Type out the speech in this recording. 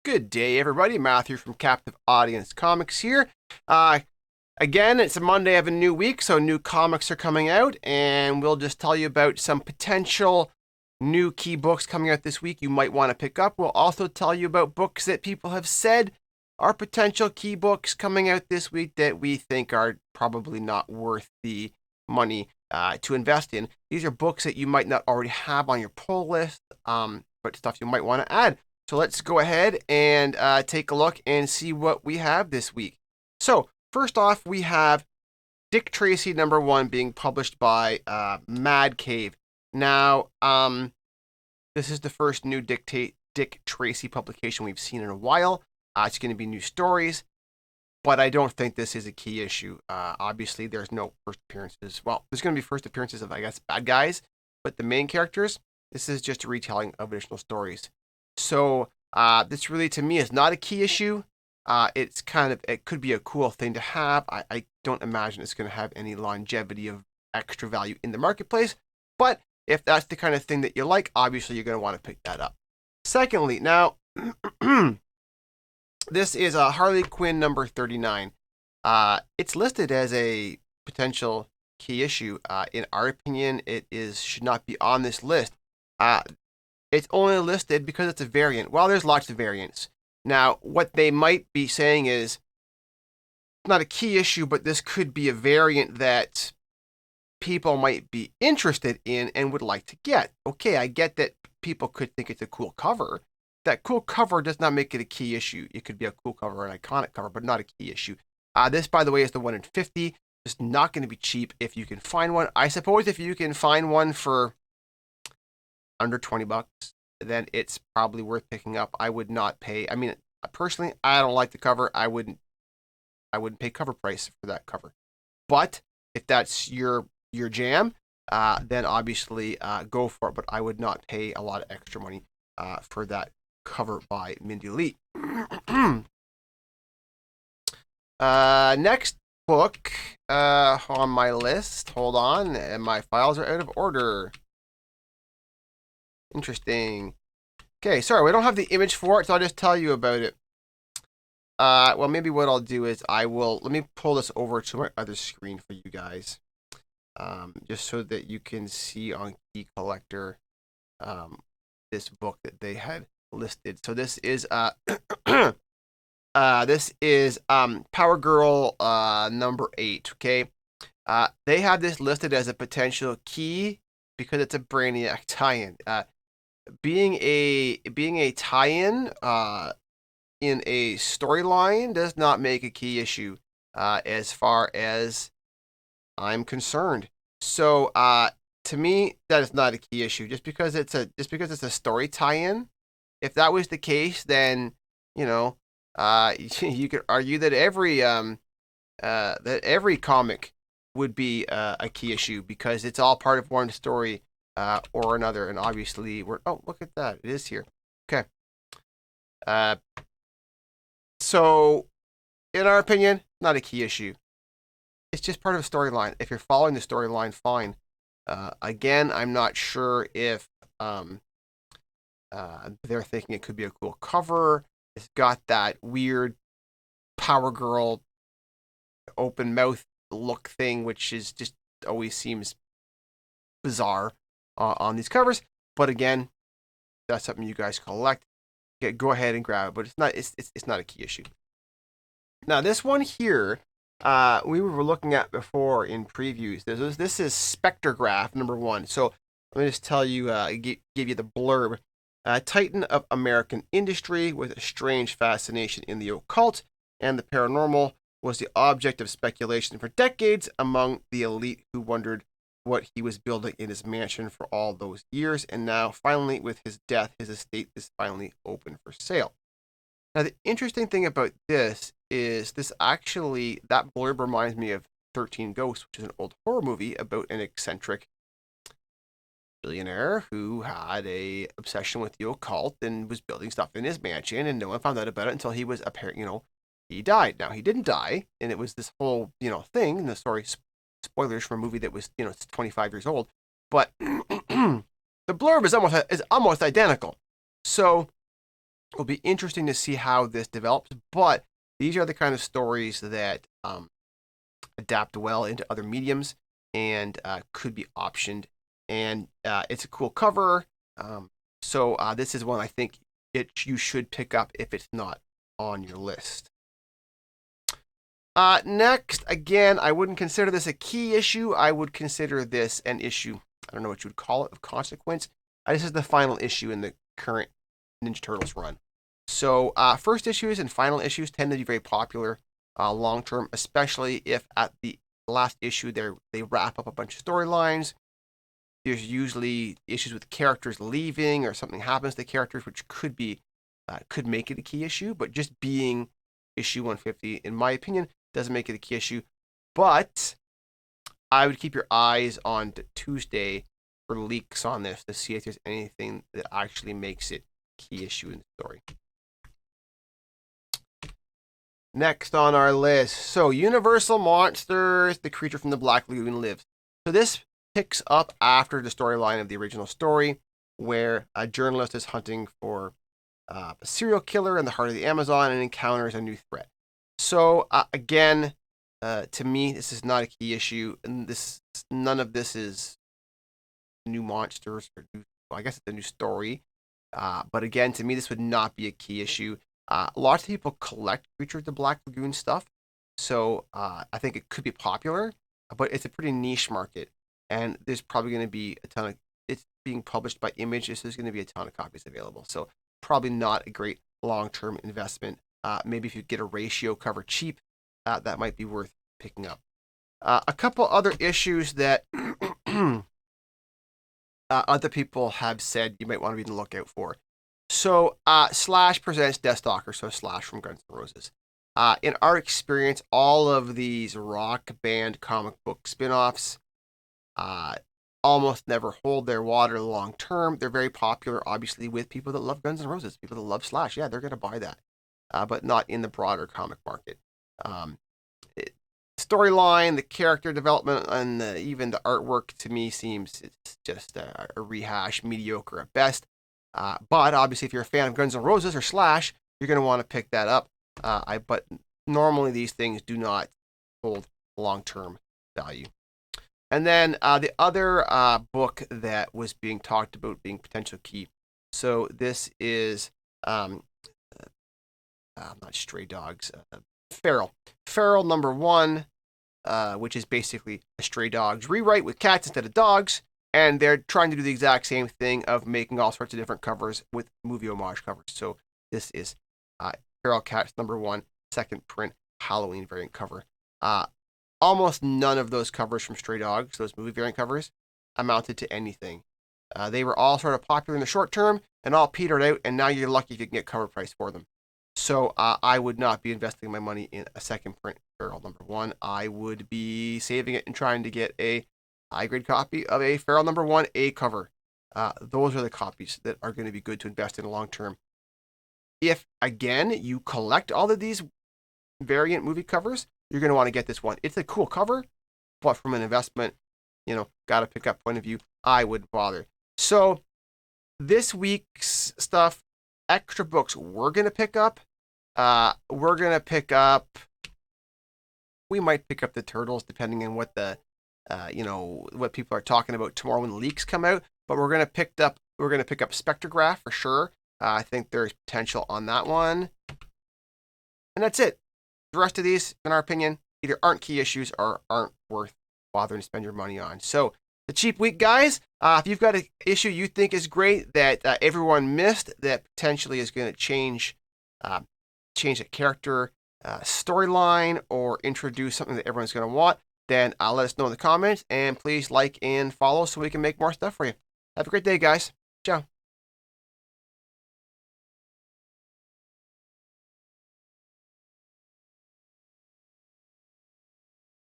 Good day, everybody. Matthew from Captive Audience Comics here. Again, it's a Monday of a new week, so new comics are coming out, and we'll just tell you about some potential new key books coming out this week you might want to pick up. We'll also tell you about books that people have said are potential key books coming out this week that we think are probably not worth the money to invest in. These are books that you might not already have on your pull list, but stuff you might want to add. So let's go ahead and take a look and see what we have this week. So first off, we have Dick Tracy #1 being published by Mad Cave. Now, this is the first new Dick Tracy publication we've seen in a while. It's going to be new stories, but I don't think this is a key issue. Obviously, there's no first appearances. Well, there's going to be first appearances of, I guess, bad guys, but the main characters, this is just a retelling of additional stories. So this really, to me, is not a key issue. It could be a cool thing to have. I don't imagine it's going to have any longevity of extra value in the marketplace. But if that's the kind of thing that you like, obviously you're going to want to pick that up. Secondly, now, this is Harley Quinn #39. It's listed as a potential key issue. In our opinion, should not be on this list. It's only listed because it's a variant. Well, there's lots of variants. Now, what they might be saying is, it's not a key issue, but this could be a variant that people might be interested in and would like to get. Okay, I get that people could think it's a cool cover. That cool cover does not make it a key issue. It could be a cool cover, an iconic cover, but not a key issue. This, by the way, is the 1 in 50. It's not going to be cheap if you can find one. I suppose if you can find one for under $20, then it's probably worth picking up. I would not pay. I mean, personally, I don't like the cover. I wouldn't pay cover price for that cover. But if that's your jam, then obviously go for it. But I would not pay a lot of extra money for that cover by Mindy Lee. Next book on my list. Hold on, and my files are out of order. Interesting. Okay, sorry, we don't have the image for it, so I'll just tell you about it. Well, maybe what I'll do is let me pull this over to my other screen for you guys, just so that you can see on Key Collector this book that they had listed. So this is Power Girl #8. Okay, they have this listed as a potential key because it's a Brainiac tie-in. Being a tie-in in a storyline does not make a key issue as far as I'm concerned. So to me, that is not a key issue. Just because it's a story tie-in. If that was the case, then you could argue that every comic would be a key issue because it's all part of one story or another. And obviously, look at that, it is here. Okay. So, in our opinion, not a key issue. It's just part of a storyline. If you're following the storyline, fine. Again, I'm not sure if they're thinking it could be a cool cover. It's got that weird Power Girl open mouth look thing, which is just always seems bizarre on these covers. But again, that's something you guys collect. Go ahead and grab it, but it's not a key issue. Now this one here, we were looking at before in previews. This is Spectrograph #1. So let me just tell you, give you the blurb. Titan of American industry with a strange fascination in the occult and the paranormal was the object of speculation for decades among the elite who wondered what he was building in his mansion for all those years. And now, finally, with his death, his estate is finally open for sale. Now, the interesting thing about this is that blurb reminds me of 13 Ghosts, which is an old horror movie about an eccentric billionaire who had a obsession with the occult and was building stuff in his mansion, and no one found out about it until he was he died. Now, he didn't die, and it was this whole, thing, and the story, spoilers for a movie that was, it's 25 years old, but the blurb is almost identical. So It'll be interesting to see how this develops, but these are the kind of stories that adapt well into other mediums and could be optioned. And it's a cool cover. So this is one I think you should pick up if it's not on your list. Next, again, I wouldn't consider this a key issue. I would consider this an issue, I don't know what you would call it, of consequence. This is the final issue in the current Ninja Turtles run. So first issues and final issues tend to be very popular long term, especially if at the last issue they wrap up a bunch of storylines. There's usually issues with characters leaving or something happens to characters, which could make it a key issue. But just being issue 150, in my opinion, doesn't make it a key issue. But I would keep your eyes on Tuesday for leaks on this to see if there's anything that actually makes it a key issue in the story. Next on our list, so Universal Monsters, The Creature from the Black Lagoon Lives. So this picks up after the storyline of the original story, where a journalist is hunting for a serial killer in the heart of the Amazon and encounters a new threat. So again, to me, this is not a key issue, and none of this is new monsters or new. Well, I guess it's a new story, but again, to me, this would not be a key issue. Lots of people collect Creature of the Black Lagoon stuff, so I think it could be popular, but it's a pretty niche market, and there's probably going to be a ton of. It's being published by Image, so there's going to be a ton of copies available. So probably not a great long-term investment. Maybe if you get a ratio cover cheap, that might be worth picking up. A couple other issues that other people have said you might want to be on the lookout for. So Slash presents Deathstalker, so Slash from Guns N' Roses. In our experience, all of these rock band comic book spin-offs almost never hold their water long term. They're very popular, obviously, with people that love Guns N' Roses, people that love Slash. Yeah, they're going to buy that, but not in the broader comic market. Storyline, the character development, and even the artwork to me seems it's just a rehash, mediocre at best. But obviously, if you're a fan of Guns N' Roses or Slash, you're going to want to pick that up. But normally these things do not hold long-term value. And then the other book that was being talked about being potential key. So this is not Stray Dogs, Feral. Feral #1, which is basically a Stray Dogs rewrite with cats instead of dogs. And they're trying to do the exact same thing of making all sorts of different covers with movie homage covers. So this is Feral Cats #1, second print Halloween variant cover. Almost none of those covers from Stray Dogs, those movie variant covers, amounted to anything. They were all sort of popular in the short term and all petered out, and now you're lucky if you can get cover price for them. So I would not be investing my money in a second print Feral #1. I would be saving it and trying to get a high-grade copy of a Feral #1 A cover. Those are the copies that are going to be good to invest in long term. If, again, you collect all of these variant movie covers, you're going to want to get this one. It's a cool cover, but from an investment, got to pick up point of view, I wouldn't bother. So this week's stuff, extra books we're going to pick up. We might pick up the Turtles depending on what the what people are talking about tomorrow when the leaks come out. But we're gonna pick up Spectrograph for sure. I think there's potential on that one, and that's it. The rest of these, in our opinion, either aren't key issues or aren't worth bothering to spend your money on. So the cheap week, guys. If you've got an issue you think is great that everyone missed, that potentially is going to change a character storyline or introduce something that everyone's going to want, then let us know in the comments, and please like and follow so we can make more stuff for you. Have a great day, guys. Ciao.